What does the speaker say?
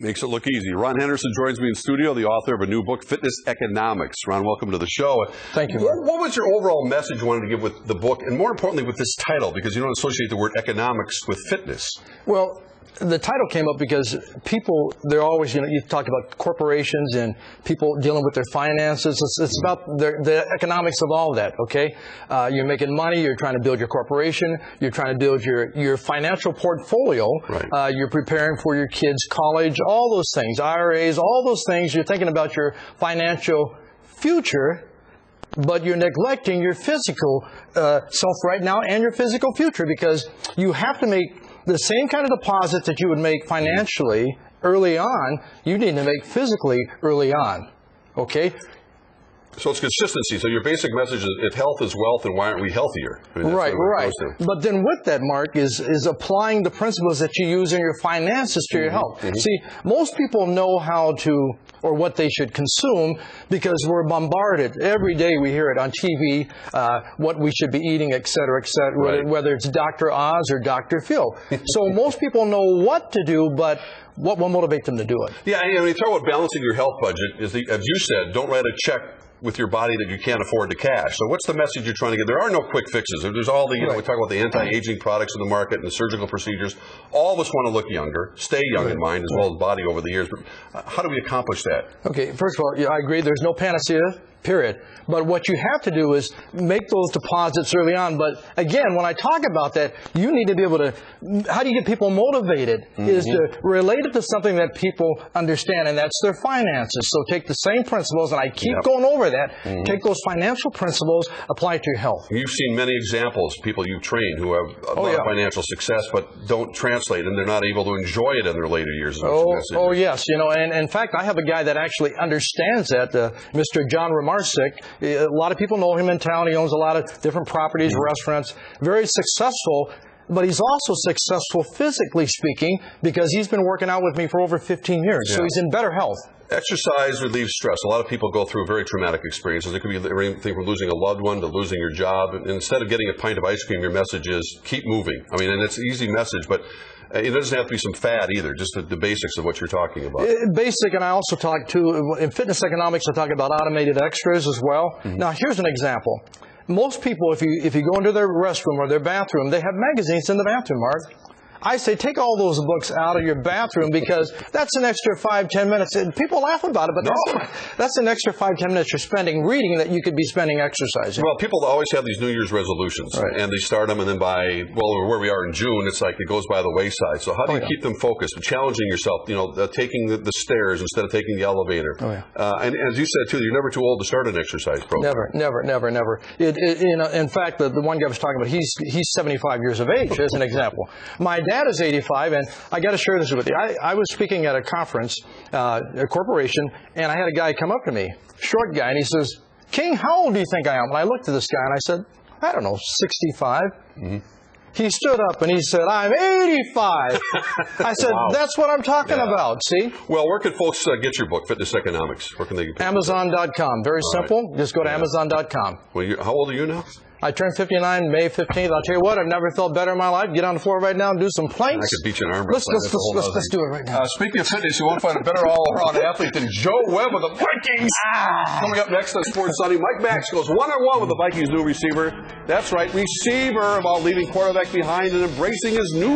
Makes it look easy. Ron Henderson joins me in studio, the author of a new book, Fitness Economics. Ron, welcome to the show. Thank you. What was your overall message you wanted to give with the book, and more importantly with this title, because you don't associate the word economics with fitness? Well, the title came up because people, they're always, you talk about corporations and people dealing with their finances. It's about the economics of all that, okay? You're making money, you're trying to build your corporation, you're trying to build your financial portfolio, right. You're preparing for your kids' college, all those things, IRAs, all those things. You're thinking about your financial future, but you're neglecting your physical self right now and your physical future, because you have to make the same kind of deposit that you would make financially early on, you need to make physically early on, okay? So it's consistency. So your basic message is, if health is wealth, then why aren't we healthier? I mean, right. But then with that, Mark, is applying the principles that you use in your finances to your health. See, most people know how to, or what they should consume, because we're bombarded. Every day we hear it on TV, what we should be eating, et cetera, right. whether it's Dr. Oz or Dr. Phil. So most people know what to do, but what will motivate them to do it? Yeah, and when you talk about balancing your health budget, as you said, don't write a check with your body that you can't afford to cash. So what's the message you're trying to get? There are no quick fixes. There's all the, we talk about the anti-aging products in the market and the surgical procedures. All of us want to look younger, stay young in mind, as well as body over the years. But how do we accomplish that? Okay, first of all, I agree, there's no panacea, period. But what you have to do is make those deposits early on. But again, when I talk about that, you need to be able to, how do you get people motivated? Is to relate it to something that people understand, and that's their finances. So take the same principles, and I keep going over that, take those financial principles, apply it to your health. You've seen many examples, people you've trained who have a lot of financial success, but don't translate, and they're not able to enjoy it in their later years. Yes, and in fact, I have a guy that actually understands that, Mr. John Romarsik. A lot of people know him in town. He owns a lot of different properties, restaurants, very successful, but he's also successful physically speaking because he's been working out with me for over 15 years, so he's in better health. Exercise relieves stress. A lot of people go through very traumatic experiences. It could be everything from losing a loved one to losing your job. And instead of getting a pint of ice cream, your message is keep moving. I mean, and it's an easy message, but it doesn't have to be some fad either, just the basics of what you're talking about. Basic, and I also talk to, in fitness economics, I talk about automated extras as well. Now, here's an example. Most people, if you go into their restroom or their bathroom, they have magazines in the bathroom, Mark. I say take all those books out of your bathroom, because that's an extra 5-10 minutes. And people laugh about it, but that's an extra 5-10 minutes you're spending reading that you could be spending exercising. Well, people always have these New Year's resolutions, and they start them, and then by, where we are in June, it's like it goes by the wayside. So how do you keep them focused, challenging yourself, taking the stairs instead of taking the elevator? And as you said, too, you're never too old to start an exercise program. Never. In fact, the one guy I was talking about, he's 75 years of age, as an example. My dad is 85, and I got to share this with you. I was speaking at a conference, a corporation, and I had a guy come up to me, short guy, and he says, "King, how old do you think I am?" And I looked at this guy and I said, "I don't know, 65. He stood up and he said, "I'm 85. I said, "That's what I'm talking about, see?" Well, where can folks get your book, Fitness Economics? Where can they get it? Amazon.com. Very simple. Just go to Amazon.com. Well, how old are you now? I turned 59 May 15th. I'll tell you what, I've never felt better in my life. Get on the floor right now and do some planks. I could beat you in arm wrestling. Let's Let's do it right now. Speaking of fitness, you won't find a better all-around athlete than Joe Webb of the Vikings. Coming up next on Sports Sunday, Mike Max goes one-on-one with the Vikings' new receiver. That's right, receiver, about leaving quarterback behind and embracing his new